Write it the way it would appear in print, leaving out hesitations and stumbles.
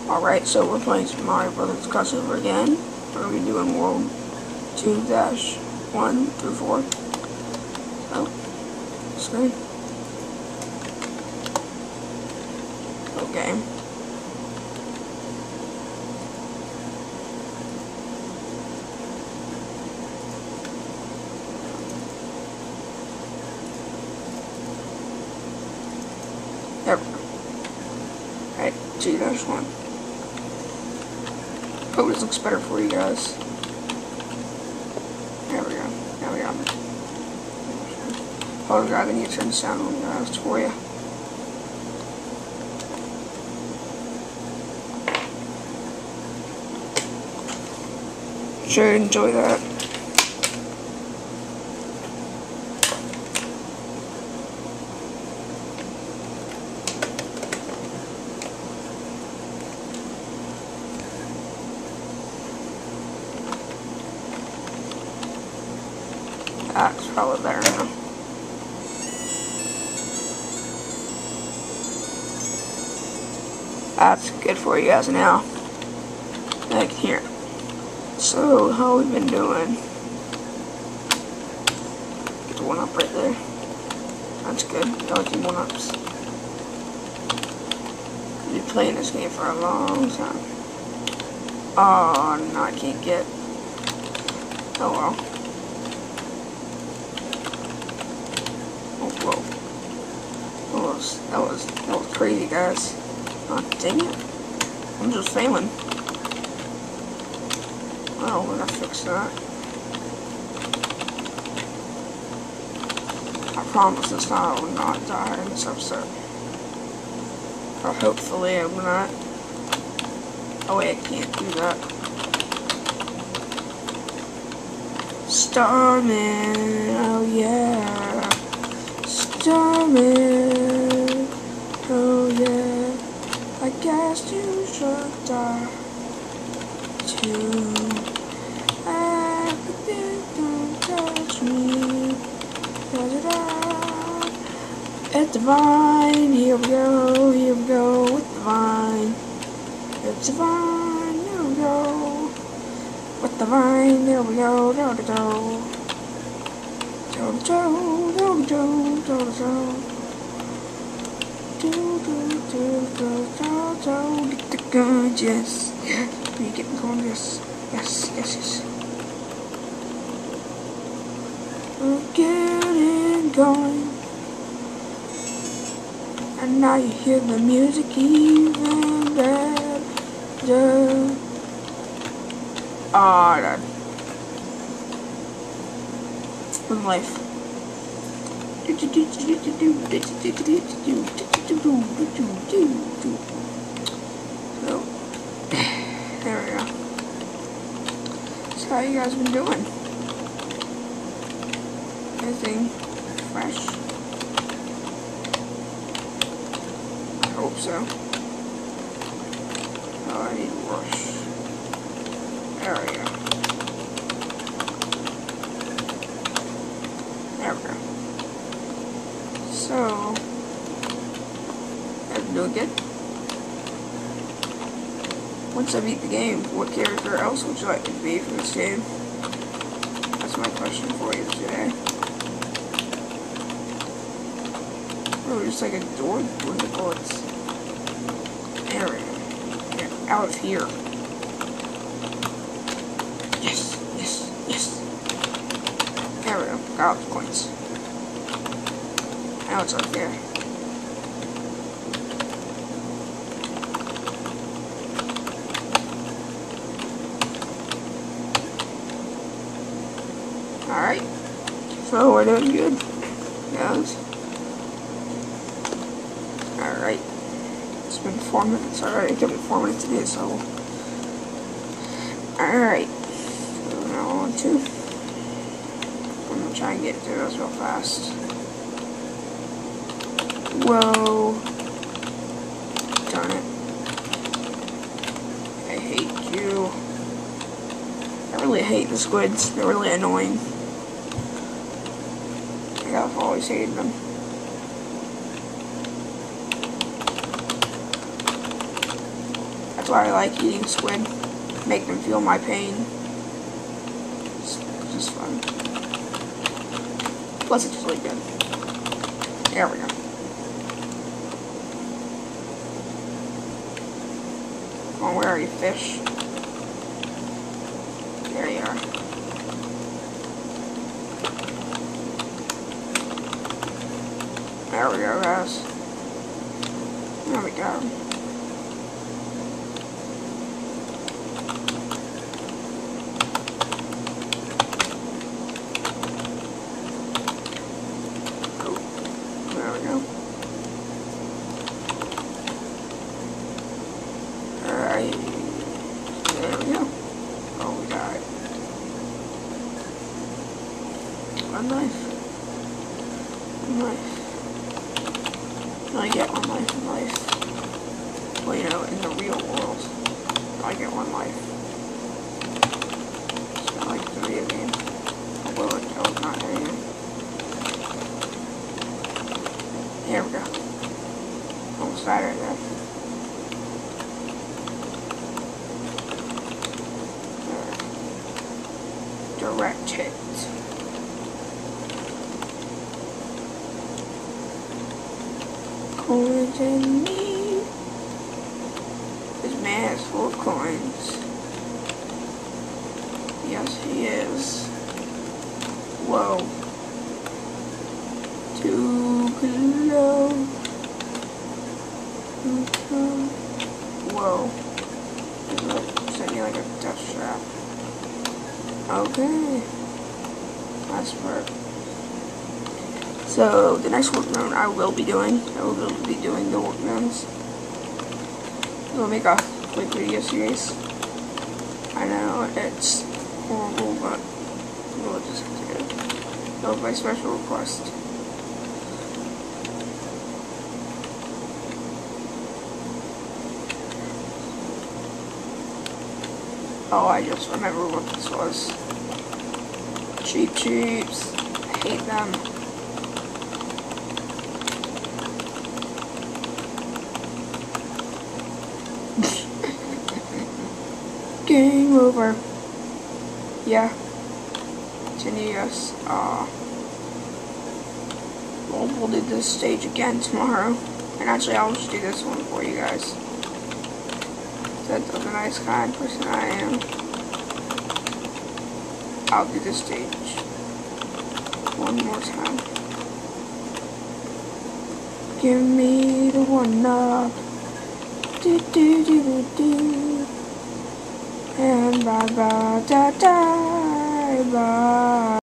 Alright, so we're playing Super Mario Brothers crossover again. We're going to be doing World 2-1 through 4. Oh, screen. Okay. There we go. Alright, 2-1. Hope this looks better for you guys. There we go. There we go. Hold on, guys. I need to turn the sound on, guys, for you. Sure, enjoy that. That's probably better now. That's good for you guys now. I can hear it. So, how we been doing? Get the 1-up right there. That's good. I like the 1-ups. I've been playing this game for a long time. Oh, no, I can't get. Oh well. Oh, whoa. That was crazy, guys. Oh, dang it. I'm just failing. Oh, we're gonna fix that. I promise this time I will not die in this episode. Or hopefully I will not. Oh wait, I can't do that. Starman, oh yeah. Starman, oh yeah. I guess you should die too. Everything don't touch me. Da-da-da. It's divine. Here we go with divine. It's divine. Here we go with divine. There we go. Do-do-do. Do-do-do. Do-do-do. Do-do-do. Do-do-do. Get the guns, yes. We getting going, yes. Yes. We're getting going. And now you hear the music even better. Ah, that. With life. So, there we go. So how you guys been doing? Anything fresh? I hope so. Oh, I need to wash. There we go. There we go. So, I'm doing good. Once I beat the game, what character else would you like to be for this game? That's my question for you today. Oh, just like a door with the bullets. There we go. Get out of here. Yes. There we go. Got the points. Now it's right there. Alright. So we're doing good, guys. Alright. It's been 4 minutes. Alright, it took me 4 minutes to do so. Alright. So now on to. I'm gonna try and get through those real fast. Whoa. Darn it. I hate you. I really hate the squids. They're really annoying. I've always hated them. That's why I like eating squid. Make them feel my pain. It's just fun. Plus, it's really good. There we go. Oh, where are you, fish? There you are. There we go, guys. There we go. Oh, there we go. Alright. There we go. Oh, we got it. One knife. One knife. I get one life in life. Well, you know, in the real world, I get one life. It's not like the video game. Although it's not anymore. Here we go. Almost died right there. Direct hit. Coins in me. This man is full of coins. Yes, he is. Whoa. Too close. Whoa. Sent me like a death trap. Okay. Last part. So, the next work zone I will be doing the work zones. We'll make a quick video series. I know, it's horrible, but we'll just have to do it. So, by special request. Oh, I just remember what this was. Cheap Cheeps. I hate them. Game over. Yeah. Continue, yes. Well, we'll do this stage again tomorrow. And actually, I'll just do this one for you guys. That's the nice, kind person I am. I'll do this stage one more time. Give me the one up. Do do do do do. And bye bye da da.